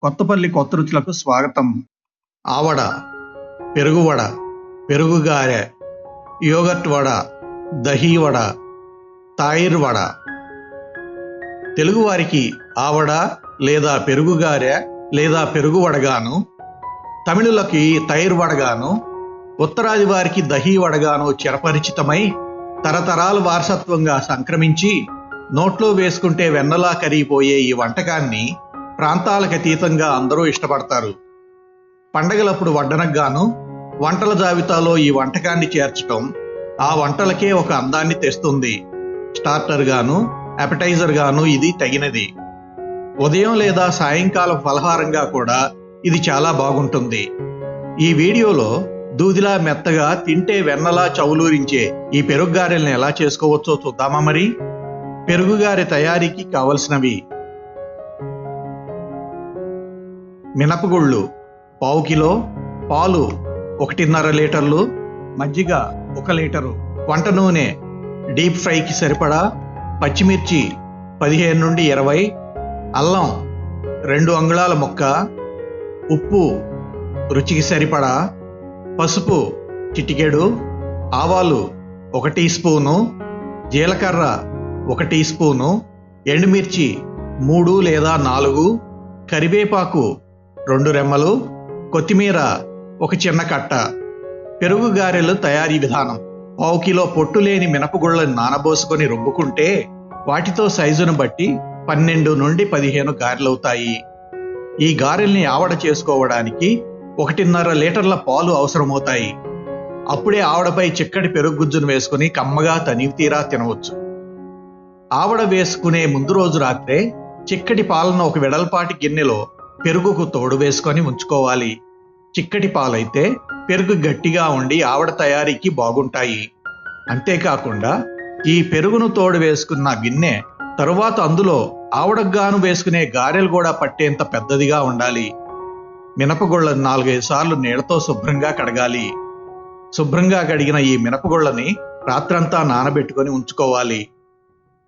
కొత్తపల్లి కొత్త రుచులకు స్వాగతం. ఆవడ, పెరుగువడ, పెరుగుగారె, యోగర్ట్ వడ, దహీ వడ, తాయిర్ వడ. తెలుగువారికి ఆవడ లేదా పెరుగుగారె లేదా పెరుగు వడగాను, తమిళులకి తైర్ వడగాను, ఉత్తరాది వారికి దహీ వడగాను చిరపరిచితమై తరతరాల వారసత్వంగా సంక్రమించి నోట్లో వేసుకుంటే వెన్నలా కరిగిపోయే ఈ వంటకాన్ని ప్రాంతాలకు అతీతంగా అందరూ ఇష్టపడతారు. పండగలప్పుడు వడ్డనకు వంటల జాబితాలో ఈ వంటకాన్ని చేర్చడం ఆ వంటలకే ఒక అందాన్ని తెస్తుంది. స్టార్టర్ గాను, అపెటైజర్ గాను ఇది తగినది. ఉదయం లేదా సాయంకాలం ఫలహారంగా కూడా ఇది చాలా బాగుంటుంది. ఈ వీడియోలో దూదిలా మెత్తగా తింటే వెన్నలా చవులూరించే ఈ పెరుగుగారెల్ని ఎలా చేసుకోవచ్చో చూద్దామా మరి. పెరుగుగారె తయారీకి కావలసినవి: మినపగుళ్ళు పావు కిలో, పాలు 1.5 లీటర్లు, మజ్జిగ 1 లీటరు, వంట నూనె డీప్ ఫ్రైకి సరిపడా, పచ్చిమిర్చి 15 నుండి 20, అల్లం 2 అంగుళాల ముక్క, ఉప్పు రుచికి సరిపడా, పసుపు చిటికెడు, ఆవాలు 1 టీ స్పూను, జీలకర్ర 1 టీ స్పూను, ఎండుమిర్చి 3 లేదా 4, కరివేపాకు 2 రెమ్మలు, కొత్తిమీర 1 చిన్న కట్ట. పెరుగు గారెలు తయారీ విధానం: పావు కిలో పొట్టు లేని మినపగుళ్ళని నానబోసుకొని రుబ్బుకుంటే వాటితో సైజును బట్టి 12 నుండి 15 గారెలవుతాయి. ఈ గారెల్ని ఆవడ చేసుకోవడానికి 1.5 లీటర్ల పాలు అవసరమవుతాయి. అప్పుడే ఆవడపై చిక్కటి పెరుగు గుజ్జును వేసుకుని కమ్మగా తనివి తీరా తినవచ్చు. ఆవడ వేసుకునే ముందు రోజు రాత్రే చిక్కటి పాలను ఒక వెడల్పాటి గిన్నెలో పెరుగుకు తోడు వేసుకొని ఉంచుకోవాలి. చిక్కటి పాలైతే పెరుగు గట్టిగా ఉండి ఆవడ తయారీకి బాగుంటాయి. అంతేకాకుండా ఈ పెరుగును తోడు వేసుకున్న గిన్నె తరువాత అందులో ఆవడగాను వేసుకునే గారెలు కూడా పట్టేంత పెద్దదిగా ఉండాలి. మినపగుళ్ళని 4-5 సార్లు నీళ్లతో శుభ్రంగా కడగాలి. శుభ్రంగా కడిగిన ఈ మినపగుళ్ళని రాత్రంతా నానబెట్టుకొని ఉంచుకోవాలి.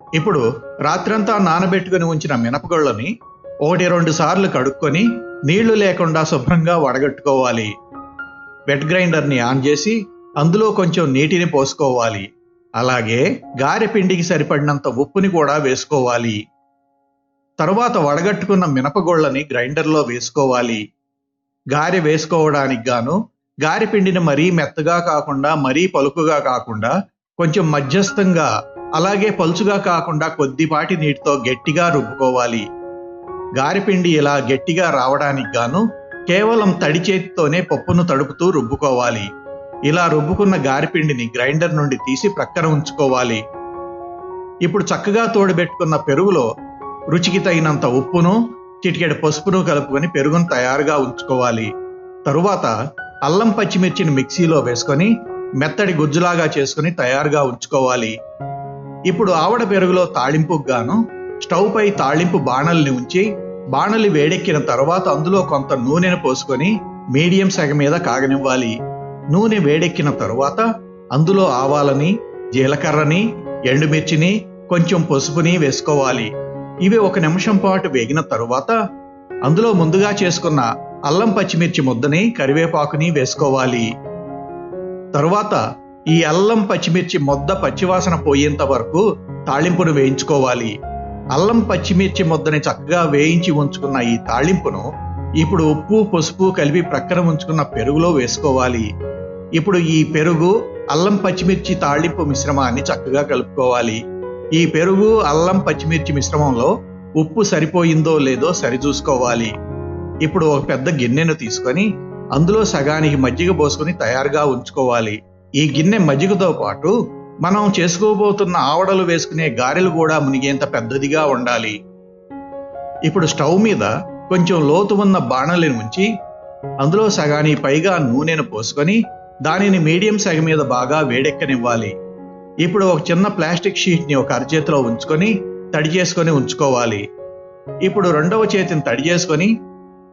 ఇప్పుడు రాత్రంతా నానబెట్టుకుని ఉంచిన మినపగుళ్ళని 1-2 సార్లు కడుక్కొని నీళ్లు లేకుండా శుభ్రంగా వడగట్టుకోవాలి. వెట్ గ్రైండర్ని ఆన్ చేసి అందులో కొంచెం నీటిని పోసుకోవాలి. అలాగే గారె పిండికి సరిపడినంత ఉప్పుని కూడా వేసుకోవాలి. తరువాత వడగట్టుకున్న మినపగుళ్ళని గ్రైండర్లో వేసుకోవాలి. గారె వేసుకోవడానికి గాను గారె పిండిని మరీ మెత్తగా కాకుండా మరీ పలుకుగా కాకుండా కొంచెం మధ్యస్థంగా, అలాగే పలుచుగా కాకుండా కొద్దిపాటి నీటితో గట్టిగా రుబ్బుకోవాలి. గారెపిండి ఇలా గట్టిగా రావడానికి గాను కేవలం తడి చేతితోనే పప్పును తడుపుతూ రుబ్బుకోవాలి. ఇలా రుబ్బుకున్న గారెపిండిని గ్రైండర్ నుండి తీసి ప్రక్కన ఉంచుకోవాలి. ఇప్పుడు చక్కగా తోడుబెట్టుకున్న పెరుగులో రుచికి తగినంత ఉప్పును, చిటికెడు పసుపును కలుపుకొని పెరుగును తయారుగా ఉంచుకోవాలి. తరువాత అల్లం పచ్చిమిర్చిని మిక్సీలో వేసుకొని మెత్తడి గుజ్జులాగా చేసుకుని తయారుగా ఉంచుకోవాలి. ఇప్పుడు ఆవడ పెరుగులో తాళింపుకు గాను స్టవ్ పై తాళింపు బాణల్ని ఉంచి బాణలి వేడెక్కిన తర్వాత అందులో కొంత నూనెను పోసుకొని మీడియం సెగ మీద కాగనివ్వాలి. నూనె వేడెక్కిన తరువాత అందులో ఆవాలని, జీలకర్రని, ఎండుమిర్చిని, కొంచెం పసుపుని వేసుకోవాలి. ఇవి 1 నిమిషం పాటు వేగిన తరువాత అందులో ముందుగా చేసుకున్న అల్లం పచ్చిమిర్చి ముద్దని, కరివేపాకుని వేసుకోవాలి. తరువాత ఈ అల్లం పచ్చిమిర్చి ముద్ద పచ్చివాసన పోయేంత వరకు తాళింపును వేయించుకోవాలి. అల్లం పచ్చిమిర్చి ముద్దని చక్కగా వేయించి ఉంచుకున్న ఈ తాళింపును ఇప్పుడు ఉప్పు, పసుపు కలిపి ప్రక్కన ఉంచుకున్న పెరుగులో వేసుకోవాలి. ఇప్పుడు ఈ పెరుగు, అల్లం పచ్చిమిర్చి తాళింపు మిశ్రమాన్ని చక్కగా కలుపుకోవాలి. ఈ పెరుగు, అల్లం పచ్చిమిర్చి మిశ్రమంలో ఉప్పు సరిపోయిందో లేదో సరిచూసుకోవాలి. ఇప్పుడు ఒక పెద్ద గిన్నెను తీసుకొని అందులో సగానికి మజ్జిగ పోసుకొని తయారుగా ఉంచుకోవాలి. ఈ గిన్నె మజ్జిగతో పాటు మనం చేసుకోబోతున్న ఆవడలు వేసుకునే గారెలు కూడా మునిగేంత పెద్దదిగా ఉండాలి. ఇప్పుడు స్టవ్ మీద కొంచెం లోతు ఉన్న బాణలిని ఉంచి అందులో సగానికి పైగా నూనెను పోసుకొని దానిని మీడియం సెగ మీద బాగా వేడెక్కనివ్వాలి. ఇప్పుడు ఒక చిన్న ప్లాస్టిక్ షీట్ని ఒక అరచేతిలో ఉంచుకొని తడి చేసుకొని ఉంచుకోవాలి. ఇప్పుడు రెండవ చేతిని తడి చేసుకొని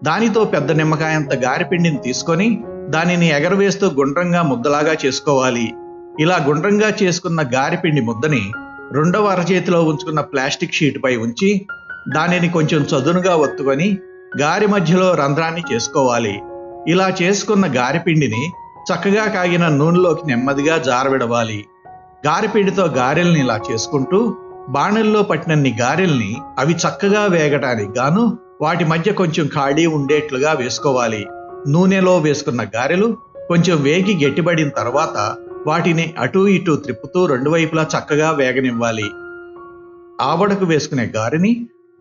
దానితో పెద్ద నిమ్మకాయంత గారెపిండిని తీసుకొని దానిని ఎగరవేస్తూ గుండ్రంగా ముద్దలాగా చేసుకోవాలి. ఇలా గుండ్రంగా చేసుకున్న గారెపిండి ముద్దని రెండవ అరచేతిలో ఉంచుకున్న ప్లాస్టిక్ షీట్ పై ఉంచి దానిని కొంచెం చదునుగా ఒత్తుకొని గారె మధ్యలో రంధ్రాన్ని చేసుకోవాలి. ఇలా చేసుకున్న గారెపిండిని చక్కగా కాగిన నూనెలోకి నెమ్మదిగా జారవిడవాలి. గారెపిండితో గారెల్ని ఇలా చేసుకుంటూ బాణల్లో పట్టినన్ని గారెల్ని అవి చక్కగా వేగటానికి గాను వాటి మధ్య కొంచెం ఖాళీ ఉండేట్లుగా వేసుకోవాలి. నూనెలో వేసుకున్న గారెలు కొంచెం వేగి గట్టిపడిన తర్వాత వాటిని అటూ ఇటూ త్రిప్పుతూ రెండు వైపులా చక్కగా వేగనివ్వాలి. ఆవడకు వేసుకునే గారెని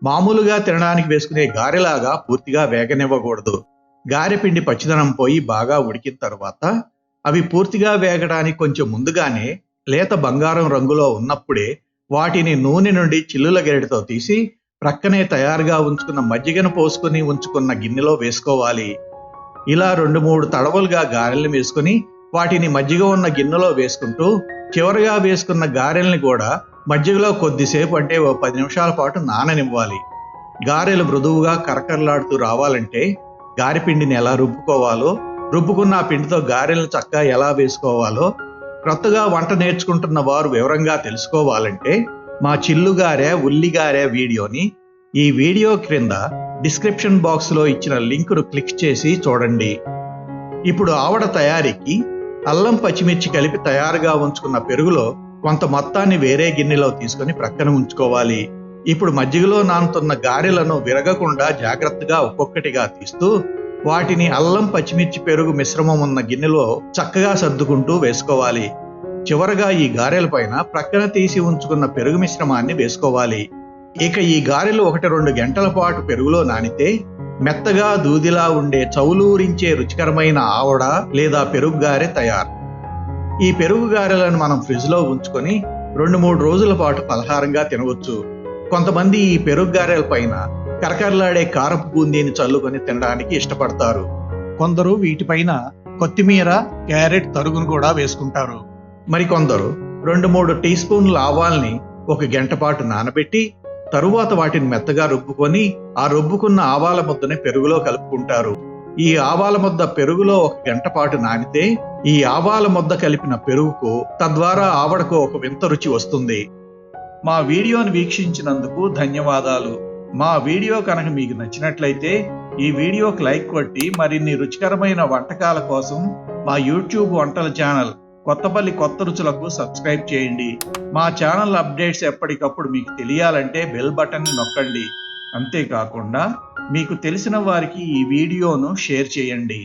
మామూలుగా తినడానికి వేసుకునే గారెలాగా పూర్తిగా వేగనివ్వకూడదు. గారెపిండి పచ్చిదనం పోయి బాగా ఉడికిన తర్వాత అవి పూర్తిగా వేగడానికి కొంచెం ముందుగానే లేత బంగారం రంగులో ఉన్నప్పుడే వాటిని నూనె నుండి చిల్లుల గెరటితో తీసి ప్రక్కనే తయారుగా ఉంచుకున్న మజ్జిగను పోసుకుని ఉంచుకున్న గిన్నెలో వేసుకోవాలి. ఇలా 2-3 తడవలుగా గారెల్ని వేసుకుని వాటిని మజ్జిగ ఉన్న గిన్నెలో వేసుకుంటూ చివరగా వేసుకున్న గారెల్ని కూడా మజ్జిగలో కొద్దిసేపు అంటే 10 నిమిషాల పాటు నాననివ్వాలి. గారెలు మృదువుగా కరకరలాడుతూ రావాలంటే గారెపిండిని ఎలా రుబ్బుకోవాలో, రుబ్బుకున్న ఆ పిండితో గారెలను చక్కగా ఎలా వేసుకోవాలో కొత్తగా వంట నేర్చుకుంటున్న వారు వివరంగా తెలుసుకోవాలంటే మా చిల్లుగారె ఉల్లిగారె వీడియోని ఈ వీడియో క్రింద డిస్క్రిప్షన్ బాక్స్లో ఇచ్చిన లింకును క్లిక్ చేసి చూడండి. ఇప్పుడు ఆవడ తయారీకి అల్లం పచ్చిమిర్చి కలిపి తయారుగా ఉంచుకున్న పెరుగులో కొంత మొత్తాన్ని వేరే గిన్నెలో తీసుకొని ప్రక్కన ఉంచుకోవాలి. ఇప్పుడు మజ్జిగలో నానుతున్న గారెలను విరగకుండా జాగ్రత్తగా ఒక్కొక్కటిగా తీస్తూ వాటిని అల్లం పచ్చిమిర్చి పెరుగు మిశ్రమం ఉన్న గిన్నెలో చక్కగా సర్దుకుంటూ వేసుకోవాలి. చివరగా ఈ గారెల పైన ప్రక్కన తీసి ఉంచుకున్న పెరుగు మిశ్రమాన్ని వేసుకోవాలి. ఇక ఈ గారెలు 1-2 గంటల పాటు పెరుగులో నానితే మెత్తగా దూదిలా ఉండే చౌలూరించే రుచికరమైన ఆవడ లేదా పెరుగు గారె తయారు. ఈ పెరుగు గారెలను మనం ఫ్రిడ్జ్లో ఉంచుకొని 2-3 రోజుల పాటు పలహారంగా తినవచ్చు. కొంతమంది ఈ పెరుగు గారెల పైన కరకరలాడే కారపు బూందీని చల్లుకొని తినడానికి ఇష్టపడతారు. కొందరు వీటిపైన కొత్తిమీర, క్యారెట్ తరుగును కూడా వేసుకుంటారు. మరికొందరు 2-3 టీ స్పూన్ల ఆవాల్ని 1 గంట పాటు నానబెట్టి తరువాత వాటిని మెత్తగా రుబ్బుకొని ఆ రుబ్బుకున్న ఆవాల ముద్దని పెరుగులో కలుపుకుంటారు. ఈ ఆవాల ముద్ద పెరుగులో 1 గంట పాటు నానితే ఈ ఆవాల ముద్ద కలిపిన పెరుగుకు తద్వారా ఆవడకు ఒక వింత రుచి వస్తుంది. మా వీడియోని వీక్షించినందుకు ధన్యవాదాలు. మా వీడియో కనుక మీకు నచ్చినట్లయితే ఈ వీడియోకి లైక్ కొట్టి మరిన్ని రుచికరమైన వంటకాల కోసం మా యూట్యూబ్ వంటల ఛానల్ కొత్తపల్లి కొత్త రుచులకు సబ్స్క్రైబ్ చేయండి. మా ఛానల్ అప్డేట్స్ ఎప్పటికప్పుడు మీకు తెలియాలంటే బెల్ బటన్ని నొక్కండి. అంతేకాకుండా మీకు తెలిసిన వారికి ఈ వీడియోను షేర్ చేయండి.